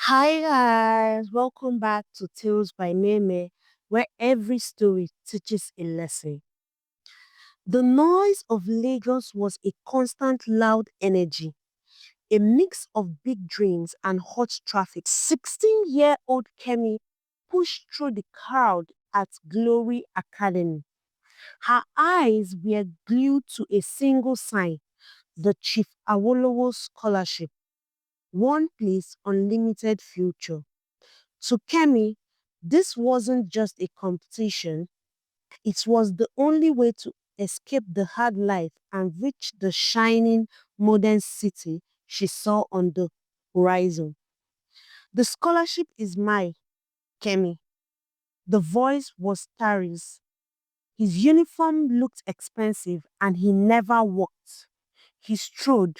Hi guys, welcome back to Tales by Meme, where every story teaches a lesson. The noise of Lagos was a constant loud energy, a mix of big dreams and hot traffic. 16-year-old Kemi pushed through the crowd at Glory Academy. Her eyes were glued to a single sign, the Chief Awolowo Scholarship, one place, unlimited future. To Kemi, this wasn't just a competition, it was the only way to escape the hard life and reach the shining modern city she saw on the horizon. The scholarship is mine, Kemi. The voice was Tari's. His uniform looked expensive and he never walked. He strode.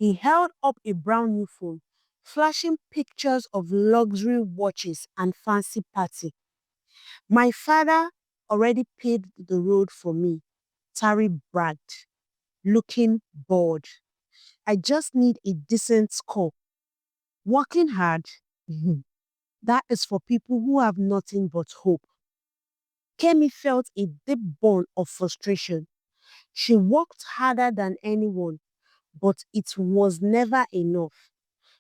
He held up a brown new phone, flashing pictures of luxury watches and fancy party. My father already paved the road for me, Tari bragged, looking bored. I just need a decent score. Working hard, mhm, that is for people who have nothing but hope. Kemi felt a deep bond of frustration. She worked harder than anyone, but it was never enough.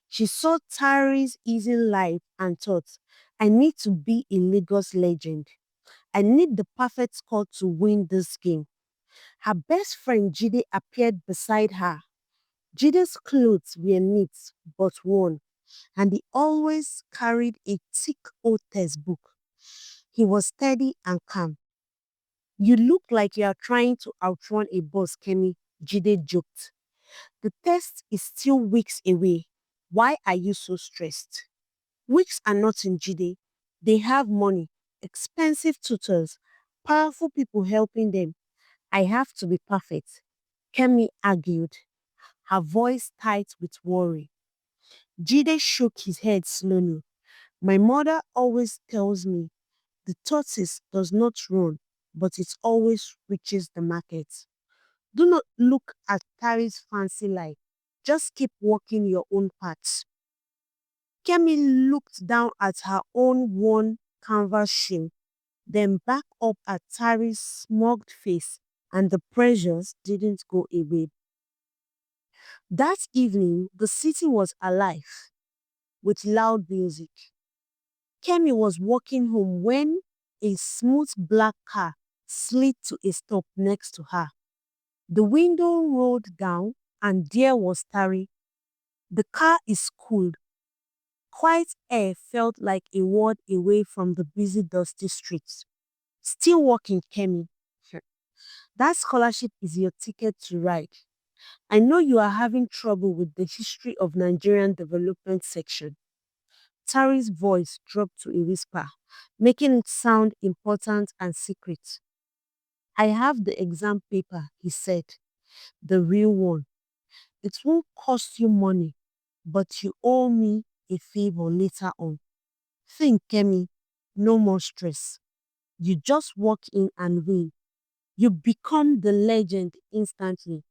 She saw Tari's easy life and thought, I need to be a Lagos legend. I need the perfect score to win this game. Her best friend Jide appeared beside her. Jide's clothes were neat but worn, and he always carried a thick old textbook. He was steady and calm. You look like you are trying to outrun a bus, Kemi, Jide joked. The test is still weeks away. Why are you so stressed? Weeks are not in Jide. They have money, expensive tutors, powerful people helping them. I have to be perfect, Kemi argued, her voice tight with worry. Jide shook his head slowly. My mother always tells me the tortoise does not run, but it always reaches the market. Do not look at Tari's fancy life. Just keep walking your own path. Kemi looked down at her own worn canvas shoe, then back up at Tari's smugged face, and the pressures didn't go away. That evening, the city was alive with loud music. Kemi was walking home when a smooth black car slid to a stop next to her. The window rolled down and there was Tari. The car is cool. Quiet air felt like a word away from the busy, dusty streets. Still walking, Kemi. That scholarship is your ticket to ride. I know you are having trouble with the history of Nigerian development section. Tari's voice dropped to a whisper, making it sound important and secret. I have the exam paper, he said, the real one. It won't cost you money, but you owe me a favor later on. Think, Kemi, no more stress. You just walk in and win. You become the legend instantly.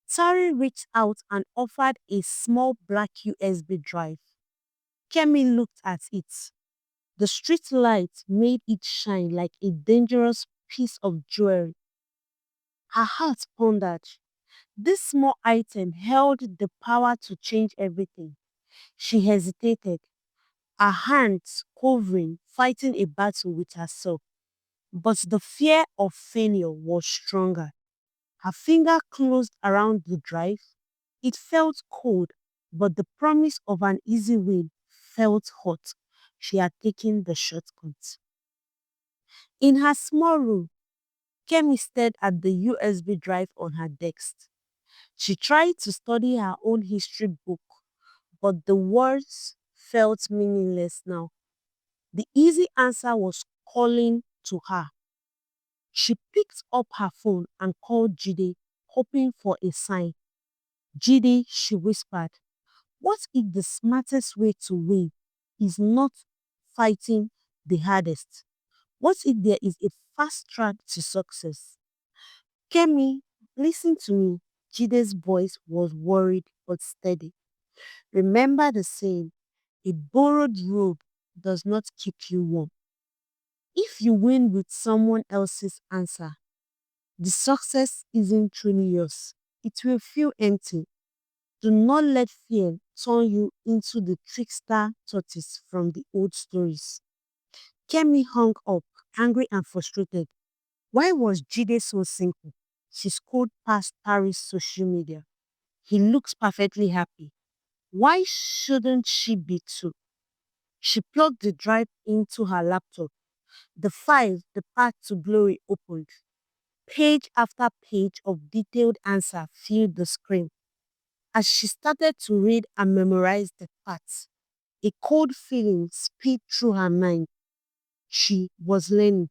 Tari reached out and offered a small black USB drive. Kemi looked at it. The street light made it shine like a dangerous piece of jewelry. Her heart pondered. This small item held the power to change everything. She hesitated, her hands quivering, fighting a battle with herself. But the fear of failure was stronger. Her finger closed around the drive. It felt cold, but the promise of an easy win felt hot. She had taken the shortcut. In her small room, Kemi stared at the USB drive on her desk. She tried to study her own history book, but the words felt meaningless now. The easy answer was calling to her. She picked up her phone and called Jide, hoping for a sign. Jide, she whispered, what if the smartest way to win is not fighting the hardest? What if there is a fast track to success? Kemi, listen to me. Jide's voice was worried but steady. Remember the saying, A borrowed robe does not keep you warm. If you win with someone else's answer, the success isn't truly yours. It will feel empty. Do not let fear turn you into the trickster tortoise from the old stories. Kemi hung up, angry and frustrated. Why was Jide so simple? She scrolled past Tari's social media. He looks perfectly happy. Why shouldn't she be too? She plugged the drive into her laptop. The file, the path to glory opened. Page after page of detailed answer filled the screen. As she started to read and memorize the parts, a cold feeling sped through her mind. She was learning,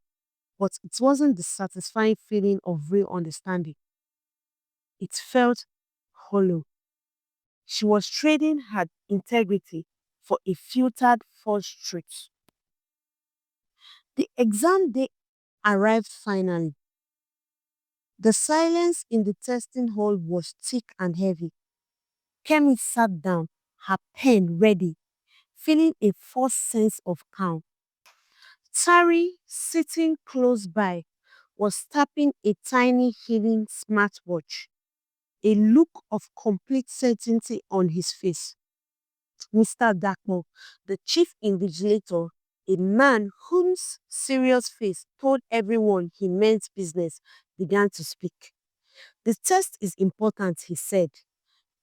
but it wasn't the satisfying feeling of real understanding. It felt hollow. She was trading her integrity for a filtered false truth. The exam day arrived finally. The silence in the testing hall was thick and heavy. Kemi sat down, her pen ready, feeling a false sense of calm. Tari, sitting close by, was tapping a tiny hidden smartwatch, a look of complete certainty on his face. Mr. Dakmo, the chief invigilator, a man whose serious face told everyone he meant business, began to speak. The test is important, he said.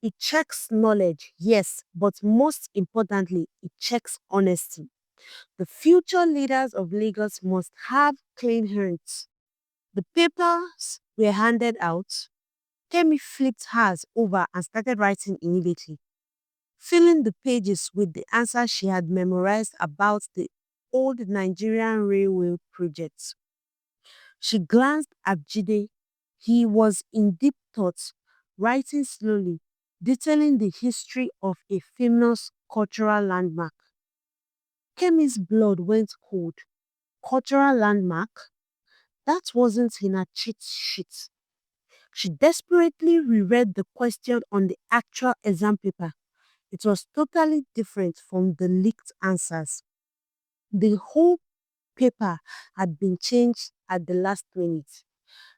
It checks knowledge, yes, but most importantly, it checks honesty. The future leaders of Lagos must have clean hands. The papers were handed out. Kemi flipped hers over and started writing immediately, filling the pages with the answers she had memorized about the old Nigerian railway projects. She glanced at Jide. He was in deep thought, writing slowly, detailing the history of a famous cultural landmark. Kemi's blood went cold. Cultural landmark? That wasn't in her cheat sheet. She desperately reread the question on the actual exam paper. It was totally different from the leaked answers. The whole paper had been changed at the last minute.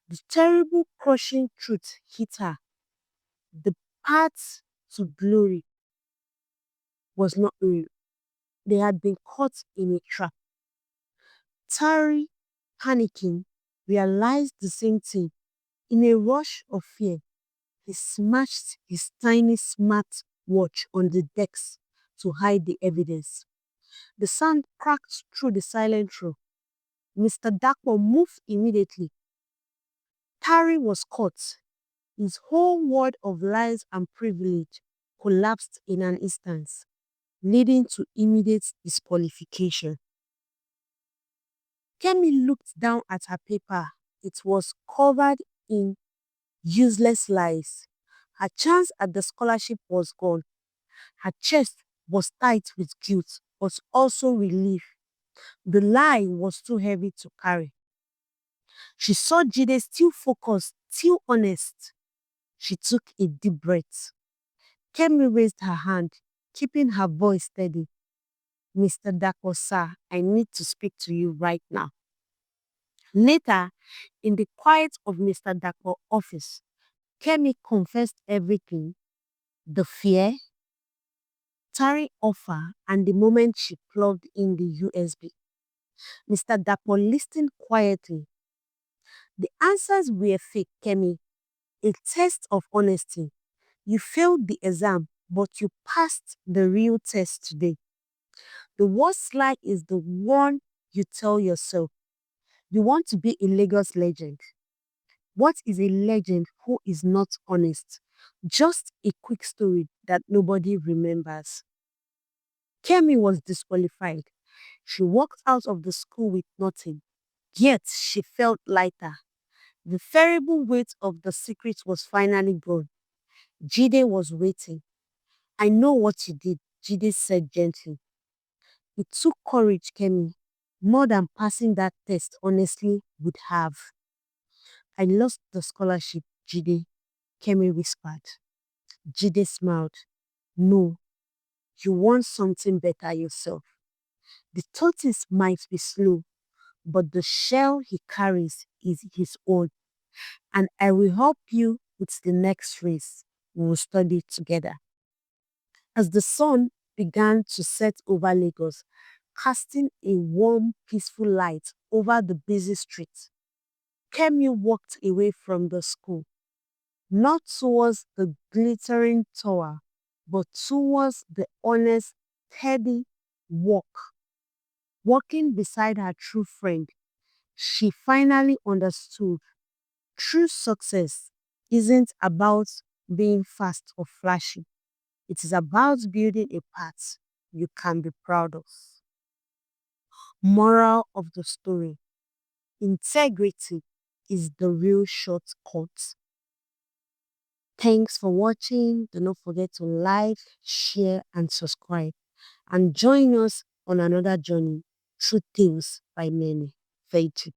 The terrible crushing truth hit her. The path to glory was not real. They had been caught in a trap. Tari, panicking, realized the same thing. In a rush of fear, he smashed his tiny smart watch on the decks to hide the evidence. The sound cracked through the silent room. Mr. Dakpo moved immediately. Tari was caught. His whole world of lies and privilege collapsed in an instant, leading to immediate disqualification. Kemi looked down at her paper. It was covered in useless lies. Her chance at the scholarship was gone. Her chest was tight with guilt, but also relief. The lie was too heavy to carry. She saw Jide still focused, still honest. She took a deep breath. Kemi raised her hand, keeping her voice steady. Mr. Dako, sir, I need to speak to you right now. Later, in the quiet of Mr. Dako's office, Kemi confessed everything, the fear, Tari offer, and the moment she plugged in the USB. Mr. Dapo listened quietly. The answers were fake, Kemi. A test of honesty. You failed the exam, but you passed the real test today. The worst lie is the one you tell yourself. You want to be a Lagos legend. What is a legend who is not honest? Just a quick story that nobody remembers. Kemi was disqualified. She walked out of the school with nothing. Yet she felt lighter. The terrible weight of the secret was finally gone. Jide was waiting. I know what you did, Jide said gently. It took courage, Kemi, more than passing that test honestly would have. I lost the scholarship, Jide, Kemi whispered. Jide smiled. No, you want something better yourself. The tortoise might be slow, but the shell he carries is his own. And I will help you with the next race. We will study together. As the sun began to set over Lagos, casting a warm, peaceful light over the busy streets, Kemi walked away from the school, not towards the glittering tower, but towards the honest, steady walk. Walking beside her true friend, she finally understood true success isn't about being fast or flashy. It is about building a path you can be proud of. Moral of the story: integrity is the real shortcut. Thanks for watching. Do not forget to like, share, and subscribe. And join us on another journey through Tales by Many. Thank you.